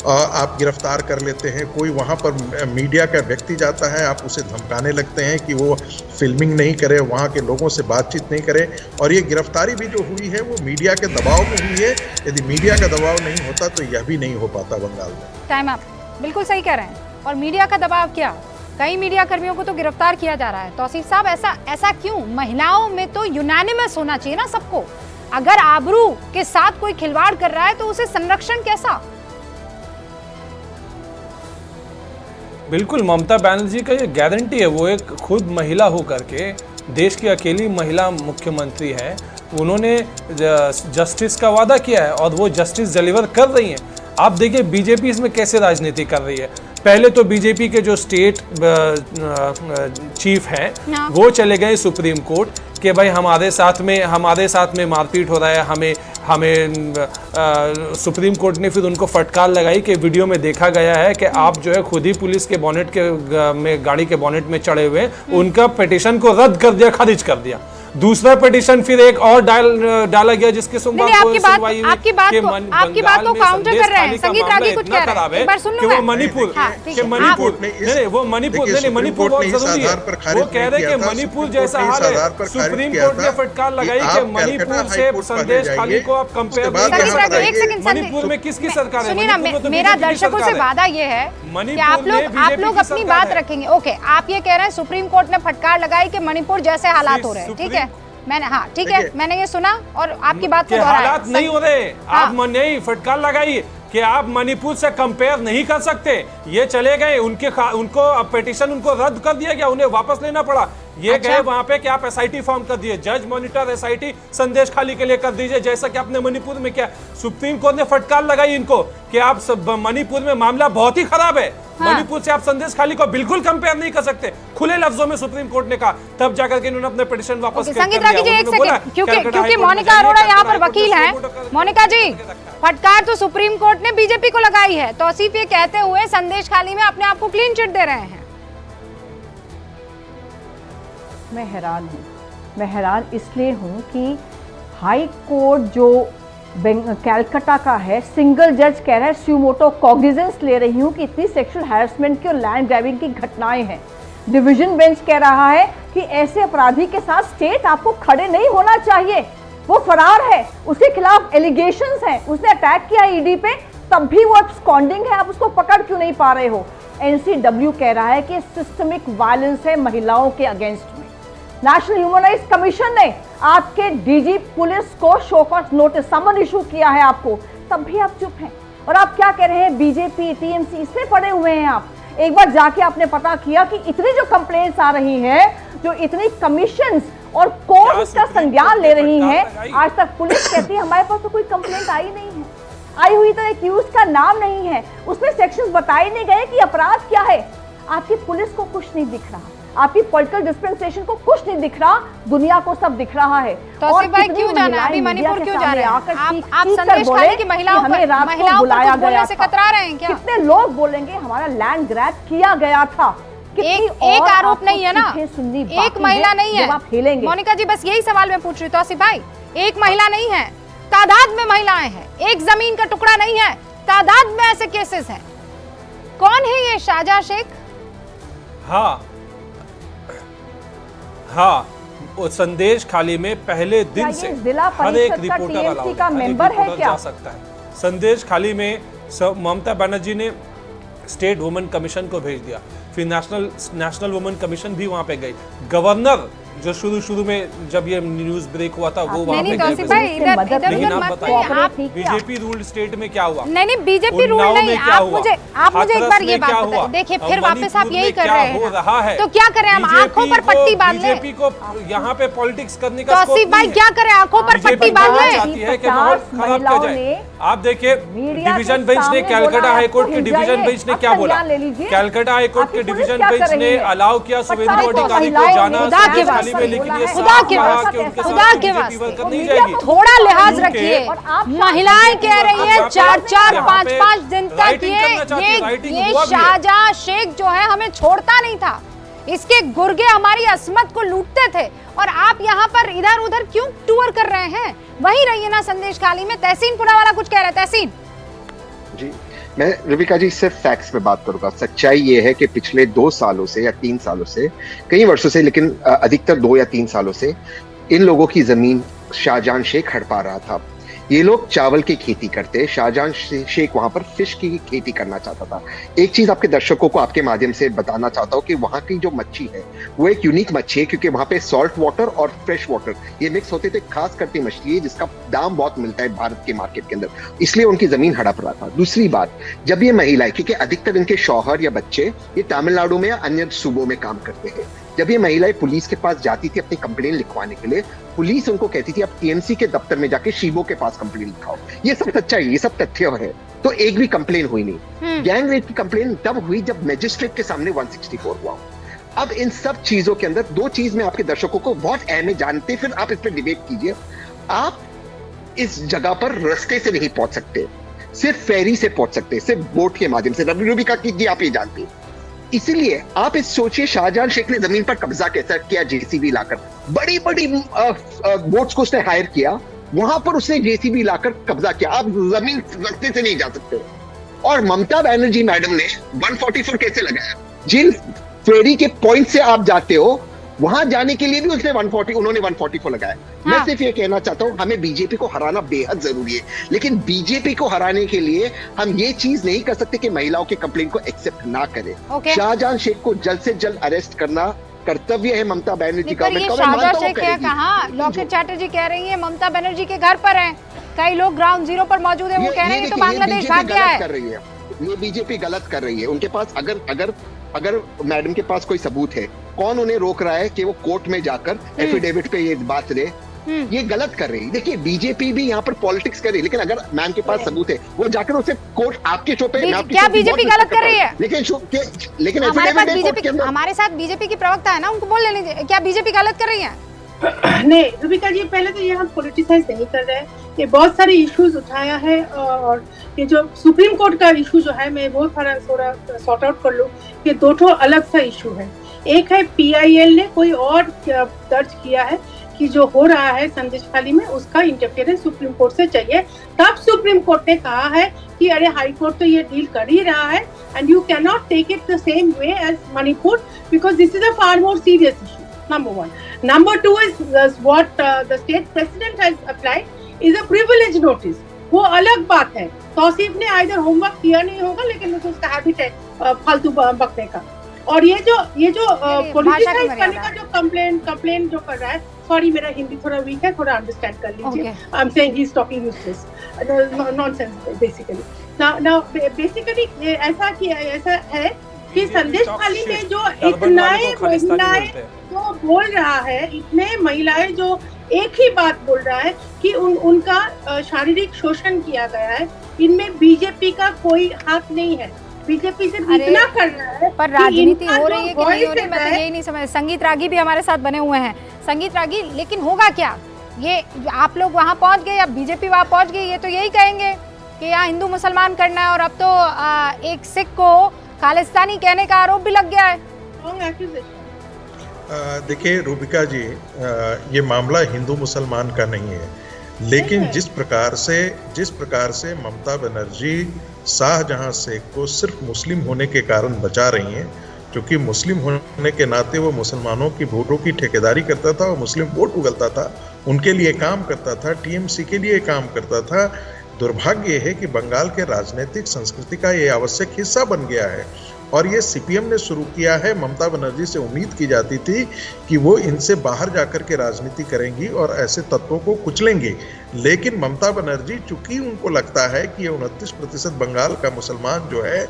आप गिरफ्तार कर लेते हैं, कोई वहाँ पर मीडिया का व्यक्ति जाता है, आप उसे धमकाने लगते हैं कि वो फिल्मिंग नहीं करे, वहाँ के लोगों से बातचीत नहीं करे। और ये गिरफ्तारी भी जो हुई है वो मीडिया के दबाव में हुई है। यदि मीडिया का दबाव नहीं होता तो यह भी नहीं हो पाता बंगाल में। टाइम आप बिल्कुल सही कह रहे हैं। और मीडिया का दबाव क्या, कई मीडिया कर्मियों को तो गिरफ्तार किया जा रहा है। तौसीफ साहब, ऐसा क्यों? महिलाओं में तो यूनानिमस होना चाहिए ना सबको। अगर आबरू के साथ कोई खिलवाड़ कर रहा है तो उसे संरक्षण कैसा? बिल्कुल, ममता बनर्जी का ये गारंटी है। वो एक खुद महिला होकर के देश की अकेली महिला मुख्यमंत्री है। उन्होंने जस्टिस का वादा किया है और वो जस्टिस डिलीवर कर रही हैं। आप देखिए बीजेपी इसमें कैसे राजनीति कर रही है। पहले तो बीजेपी के जो स्टेट चीफ हैं वो चले गए सुप्रीम कोर्ट कि भाई हमारे साथ में मारपीट हो रहा है, हमें सुप्रीम कोर्ट ने फिर उनको फटकार लगाई कि वीडियो में देखा गया है कि आप जो है खुद ही पुलिस के बोनेट के में गाड़ी के बोनेट में चढ़े हुए, उनका पिटीशन को रद्द कर दिया, खारिज कर दिया। दूसरा पिटीशन फिर एक और डाला गया जिसके आपकी बात को काउंटर कर रहे हैं। संगीत रागी कुछ कह रहे हैं, एक बार सुन लो। वो मणिपुर बहुत जरूरी है। वो कह रहे हैं कि मणिपुर जैसा हाल है। सुप्रीम कोर्ट ने फटकार लगाई कि मणिपुर से संदेश खाली को आप कंपेयर नहीं। मणिपुर में किसकी सरकार है? सुनिए ना, मेरा दर्शकों से वादा ये है कि आप लोग अपनी बात रखेंगे। ओके, आप ये कह रहे हैं सुप्रीम कोर्ट ने फटकार लगाई कि मणिपुर जैसे हालात हो रहे हैं, ठीक है? मैंने ठीक है, मैंने ये सुना और आपकी बात को दोहराया। हालात नहीं हो रहे, आप नहीं फटकार लगाई कि आप मणिपुर से कंपेयर नहीं कर सकते। ये चले गए, उनको पिटीशन उनको रद्द कर दिया गया, उन्हें वापस लेना पड़ा। ये गए वहां पे कि आप एसआईटी फॉर्म कर दिए, जज मॉनिटर एसआईटी संदेश खाली के लिए कर दीजिए, जैसा कि आपने मणिपुर में किया। सुप्रीम कोर्ट ने फटकार लगाई इनको कि आप मणिपुर में मामला बहुत ही खराब है। मणिपुर से आप संदेश खाली को बिल्कुल कंपेयर नहीं कर सकते, खुले लफ्जों में सुप्रीम कोर्ट ने कहा। तब जाकर के इन्होंने अपने पिटीशन वापस कर दिया। संगीत रागी जी एक सेकंड, क्योंकि मोनिका अरोड़ा यहाँ पर वकील हैं। मोनिका जी, फटकार तो सुप्रीम कोर्ट ने बीजेपी को लगाई है, तौसीफ ये कहते हुए संदेश खाली में अपने आप को क्लीन चिट दे रहे हैं। मैं हैरान इसलिए हूँ कि हाई कोर्ट जो कैलकाटा का है, सिंगल जज कह रहा है स्यूमोटो कॉग्निजेंस ले रही हूँ कि इतनी सेक्सुअल हैरेसमेंट की और लैंड ग्रैबिंग की घटनाएं हैं। डिवीजन बेंच कह रहा है कि ऐसे अपराधी के साथ स्टेट आपको खड़े नहीं होना चाहिए, वो फरार है, उसके खिलाफ एलिगेशंस हैं, उसने अटैक किया ईडी पे, तब भी वो एब्सकॉन्डिंग है, आप उसको पकड़ क्यों नहीं पा रहे हो? एनसीडब्ल्यू कह रहा है कि सिस्टमिक वायलेंस है महिलाओं के अगेंस्ट में। नेशनल ह्यूमन राइट्स कमीशन ने आपके डीजी पुलिस को show cause notice summon issue किया है आपको, तब भी आप चुप हैं। और आप क्या कह रहे हैं? बीजेपी टीएमसी इसमें पड़े हुए हैं आप। एक बार जाके आपने पता किया कि इतनी जो कंप्लेंट्स आ रही है, जो इतनी कमीशंस और कोर्ट का संज्ञान ले रही है, आज तक पुलिस कहती है हमारे पास तो कोई कंप्लेंट आई नहीं है, आई हुई तो एक्यूज का नाम नहीं है, उसमें सेक्शंस बताए नहीं गए कि अपराध क्या है। आपकी पुलिस को कुछ नहीं दिख रहा, आपकी पॉलिटिकल डिस्पेंसेशन को कुछ नहीं दिख रहा, दुनिया को सब दिख रहा है। तौसीफ भाई क्यों जाना है अभी मणिपुर, क्यों जा रहे हैं आप संदेश खाली की महिलाओं पर बुलाया गया से कतरा रहे हैं क्या? कितने लोग बोलेंगे हमारा लैंड ग्रैब किया गया था? एक आरोप नहीं है ना, एक महिला नहीं है मोनिका जी, बस यही सवाल मैं पूछ रही हूँ तौसीफ भाई, एक महिला नहीं है, तादाद में महिलाएं हैं, एक जमीन का टुकड़ा नहीं है, तादाद में ऐसे केसेस हैं। कौन है ये शाहजहां शेख? हाँ, वो संदेश खाली में पहले दिन से हर एक रिपोर्टर का मेंबर है क्या? जा सकता है। संदेश खाली में ममता बनर्जी ने स्टेट वुमेन कमीशन को भेज दिया, फिर नेशनल वुमेन कमीशन भी वहां पे गई, गवर्नर जो शुरू में जब ये न्यूज ब्रेक हुआ था वो वहां पे गए। लेकिन आप बताइए बीजेपी रूल्ड स्टेट में क्या हुआ? नहीं बीजेपी रूल नहीं, आप मुझे एक बार ये बात बताइए। देखिए फिर वापस आप यही कर रहे हैं, तो क्या करें हम? आंखों पर पट्टी बांध लें? बीजेपी को यहाँ पे पॉलिटिक्स करने का तौसीफ भाई क्या करें, आंखों पर पट्टी बांध लें? माहौल खराब किया जाए। आप देखिए डिवीजन बेंच ने, कैलकाटा हाईकोर्ट के डिवीजन बेंच ने क्या बोला? कैलकाटा हाईकोर्ट के डिवीजन बेंच ने अलाउ किया शुभेंदु अधिकारी को जाना में, लेकिन ये खुदा के वास्ते थोड़ा लिहाज रखिए। महिलाएं कह रही हैं 4-4, 5-5 दिन तक ये शाहजहां शेख जो है हमें छोड़ता नहीं था, इसके गुर्गे हमारी अस्मत को लूटते थे, और आप यहाँ पर इधर उधर क्यों टूर कर रहे हैं? वहीं रहिए ना संदेश खाली में। तहसीन पुनावाला कुछ कह रहे हैं। तहसीन जी, मैं रुबिका जी सिर्फ फैक्ट्स में बात करूंगा। सच्चाई ये है कि पिछले 2 सालों से या 3 सालों से, कई वर्षों से, लेकिन अधिकतर 2 या 3 सालों से इन लोगों की जमीन शाहजहां शेख हड़पा रहा था। ये लोग चावल की खेती करते, शाहजहां शेख वहां पर फिश की खेती करना चाहता था। एक चीज आपके दर्शकों को आपके माध्यम से बताना चाहता हूँ कि वहां की जो मच्छी है वो एक यूनिक मच्छी है, क्योंकि वहां पे सॉल्ट वाटर और फ्रेश वाटर ये मिक्स होते थे। खास करके मछली है जिसका दाम बहुत मिलता है भारत के मार्केट के अंदर, इसलिए उनकी जमीन हड़प रहा था। दूसरी बात, जब ये महिलाएं, क्योंकि अधिकतर इनके शौहर या बच्चे ये तमिलनाडु में या अन्य सूबों में काम करते हैं, जब ये महिलाएं पुलिस के पास जाती थी अपनी कंप्लेन लिखवाने के लिए, पुलिस उनको कहती थी आप टीएमसी के दफ्तर में जाके शिवो के पास कंप्लेन लिखाओ। ये सब सच्चाई, ये सब तथ्य है। तो एक भी कंप्लेन हुई नहीं। गैंग रेप की कंप्लेन तब हुई जब मजिस्ट्रेट के सामने 164 हुआ। अब इन सब चीजों के अंदर 2 चीज में आपके दर्शकों को बहुत अहम है जानते, फिर आप इस पर डिबेट कीजिए। आप इस जगह पर रास्ते से नहीं पहुंच सकते, सिर्फ फेरी से पहुंच सकते, सिर्फ बोट के माध्यम से। रुबिका कीजिए, आप ये जानते हैं। इसीलिए आप इस सोचिए शाहजहां शेख ने जमीन पर कब्जा कैसा किया, जेसीबी लाकर बड़ी बड़ी बोट्स को उसने हायर किया, वहां पर उसने जेसीबी लाकर कब्जा किया। आप जमीन रास्ते से नहीं जा सकते। और ममता बनर्जी मैडम ने 144 कैसे लगाया? जिन फेरी के पॉइंट से आप जाते हो वहां जाने के लिए भी उसने 140, उन्होंने 144 लगाया। हाँ। मैं सिर्फ ये कहना चाहता हूं हमें बीजेपी को हराना बेहद जरूरी है, लेकिन बीजेपी को हराने के लिए हम ये चीज नहीं कर सकते कि महिलाओं के कंप्लेन को एक्सेप्ट ना करें। शाहजहां शेख को जल्द से जल्द अरेस्ट करना कर्तव्य है ममता बनर्जी का। शाहजहां शेख है कहाँ? लॉकेट चैटर्जी कह रही है ममता बनर्जी के घर पर है, कई लोग ग्राउंड जीरो पर मौजूद है, वो कह रहे हैं तो बांग्लादेश भाग गया है। ये बीजेपी गलत कर रही है। उनके पास अगर मैडम के पास कोई सबूत है, कौन उन्हें रोक रहा है कि वो कोर्ट में जाकर एफिडेविट पे ये बात दे? ये गलत कर रही है। देखिए बीजेपी भी यहाँ पर पॉलिटिक्स कर रही है, लेकिन अगर मैम के पास सबूत है वो जाकर उसे कोर्ट आपके शो पे क्या बीजेपी गलत कर रही है? लेकिन हमारे साथ बीजेपी की प्रवक्ता है ना, उनको बोल लेने दीजिए, क्या बीजेपी गलत कर रही है? नहीं रुबिका जी, पहले तो ये हम पॉलिटिसाइज नहीं कर रहे हैं। ये बहुत सारे इश्यूज उठाया है, और ये जो सुप्रीम कोर्ट का इशू जो है, मैं बहुत सारा थोड़ा सॉर्ट आउट कर लूं। ये 2 अलग सा इशू है। एक है PIL ने कोई और दर्ज किया है कि जो हो रहा है संदेश खाली में उसका इंटरफेरेंस सुप्रीम कोर्ट से चाहिए। तब सुप्रीम कोर्ट ने कहा है कि अरे हाई कोर्ट तो ये डील कर ही रहा है, and you can not take it the same way as Manipur, because this is a far more serious issue. Number 1. Number 2 is what the state president has applied is a privilege notice. वो अलग बात है। तौसीफ ने either homework किया नहीं होगा, लेकिन मुझे उसका हैबिट है फालतू बकने का। और ये जो पॉलिटिसाइज करने का जो कंप्लेन जो कर रहा है, सॉरी मेरा हिंदी थोड़ा वीक है, थोड़ा अंडरस्टैंड कर लीजिए। I am saying he is talking useless nonsense basically. Now basically ऐसा है कि संदेश खाली में जो इतने महिलाएं जो बोल रहा है, इतने महिलाएं जो एक ही बात बोल रहा है कि उनका शारीरिक शोषण किया गया है, इनमें बीजेपी का कोई हाथ नहीं है। बीजेपी से इतना कर रहा है, पर राजनीति हो रही है कि नहीं हो रही, मैं तो यही नहीं समझ। संगीत रागी भी हमारे साथ बने हुए हैं। संगीत रागी, लेकिन होगा क्या? ये आप लोग वहां पहुंच गए या बीजेपी वहां पहुंच गई, ये तो यही कहेंगे कि यहाँ हिंदू मुसलमान करना है, और अब तो एक सिख को खालिस्तानी कहने का आरोप भी लग गया है। देखिए रूबिका जी, ये मामला हिंदू मुसलमान का नहीं है, लेकिन जिस प्रकार से ममता बनर्जी शाहजहां शेख को सिर्फ मुस्लिम होने के कारण बचा रही हैं, क्योंकि मुस्लिम होने के नाते वो मुसलमानों की वोटों की ठेकेदारी करता था और मुस्लिम वोट उगलता था, उनके लिए काम करता था, टीएमसी के लिए काम करता था। दुर्भाग्य है कि बंगाल के राजनीतिक संस्कृति का ये आवश्यक हिस्सा बन गया है, और ये सीपीएम ने शुरू किया है। ममता बनर्जी से उम्मीद की जाती थी कि वो इनसे बाहर जाकर के राजनीति करेंगी और ऐसे तत्वों को कुचलेंगे, लेकिन ममता बनर्जी, चूंकि उनको लगता है कि ये 29% बंगाल का मुसलमान जो है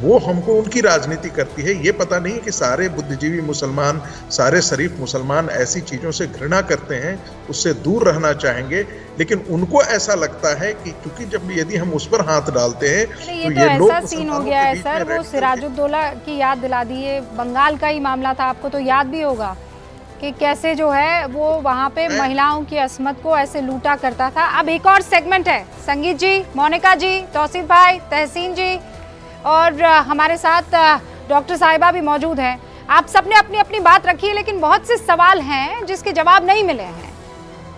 वो हमको उनकी राजनीति करती है। ये पता नहीं कि सारे बुद्धिजीवी मुसलमान, सारे शरीफ मुसलमान ऐसी चीज़ों से घृणा करते हैं, उससे दूर रहना चाहेंगे, लेकिन उनको ऐसा लगता है कि क्योंकि यदि हम उस पर हाथ डालते हैं तो ये लोग ऐसा सीन हो गया है सर। वो सिराजुद्दौला की याद दिला दी है, बंगाल का ही मामला था, आपको तो याद भी होगा कि कैसे जो है वो वहाँ पे महिलाओं की अस्मत को ऐसे लूटा करता था। अब एक और सेगमेंट है, संगीत जी, मोनिका जी, तौसीफ भाई, तहसीन जी और हमारे साथ डॉक्टर साहिबा भी मौजूद हैं। आप सबने अपनी अपनी बात रखी है, लेकिन बहुत से सवाल हैं जिसके जवाब नहीं मिले हैं,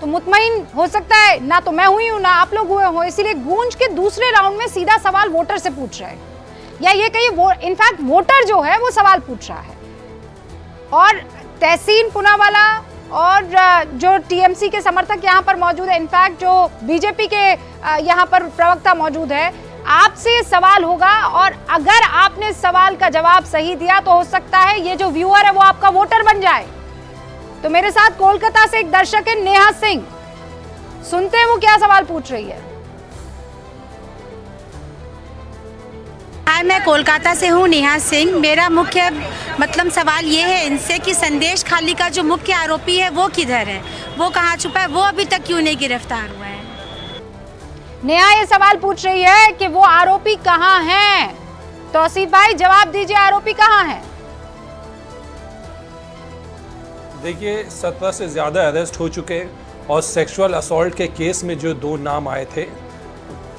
तो मुतमईन हो सकता है ना तो मैं हुई हूँ ना आप लोग हुए हो, इसीलिए गूंज के दूसरे राउंड में सीधा सवाल वोटर से पूछ रहे हैं, या ये कहिए इनफैक्ट वोटर जो है वो सवाल पूछ रहा है। और तहसीन पूनावाला और जो टीएमसी के समर्थक यहाँ पर मौजूद है, इनफैक्ट जो बीजेपी के यहाँ पर प्रवक्ता मौजूद है, आपसे सवाल होगा, और अगर आपने सवाल का जवाब सही दिया तो हो सकता है ये जो व्यूअर है वो आपका वोटर बन जाए। तो मेरे साथ कोलकाता से एक दर्शक है, नेहा सिंह, सुनते हैं वो क्या सवाल पूछ रही है। हाय, मैं कोलकाता से हूँ, नेहा सिंह। मेरा मुख्य सवाल ये है इनसे कि संदेश खाली का जो मुख्य आरोपी है वो किधर है, वो कहाँ छुपा है, वो अभी तक क्यों नहीं गिरफ्तार हुआ है। नेहा ये सवाल पूछ रही है कि वो आरोपी कहाँ हैं। तौसीफ भाई जवाब दीजिए, आरोपी कहाँ है। देखिए 17 से ज़्यादा अरेस्ट हो चुके हैं, और सेक्सुअल असॉल्ट के केस में जो 2 नाम आए थे,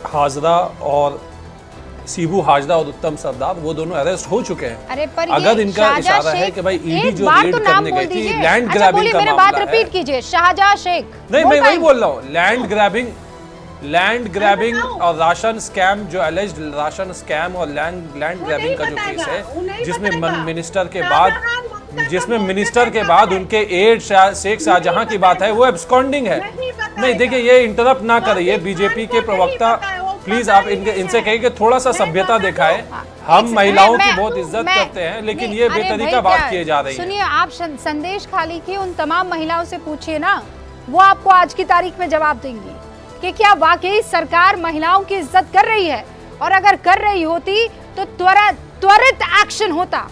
हाजरा और सीबू हाजरा और उत्तम सरदार, वो दोनों अरेस्ट हो चुके हैं। अरे पर अगर इनका इशारा है कि भाई ईडी जो रेड करने गई थी, लैंड ग्रैबिंग का मामला है। बात रिपीट कीजिए, शाहजहां शेख। नहीं, मैं वही बोल रहा हूँ, लैंड ग्रैबिंग और राशन स्कैम, जो एलिज्ड राशन स्कैम और लैंड ग्रैबिंग का जो केस है, जिसमें मिनिस्टर के बाद उनके एड शेख शाहजहां की बात है, वो एब्सकॉन्डिंग है। नहीं देखिए, ये इंटरप्ट ना करिए, बीजेपी के प्रवक्ता प्लीज आप इनसे कहिए कि थोड़ा सा सभ्यता दिखाएं। हम महिलाओं की बहुत इज्जत करते हैं, लेकिन ये बेतरीका बात किए जा रही है। सुनिए, आप संदेश खाली की उन तमाम महिलाओं से पूछिए ना, वो आपको आज की तारीख में जवाब देंगी कि क्या वाकई सरकार महिलाओं की इज्जत कर रही है, और अगर कर रही होती तो त्वरित एक्शन होता,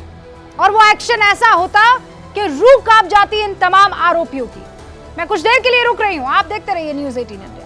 और वो एक्शन ऐसा होता कि रूह कांप जाती इन तमाम आरोपियों की। मैं कुछ देर के लिए रुक रही हूँ, आप देखते रहिए न्यूज़ 18 इंडिया।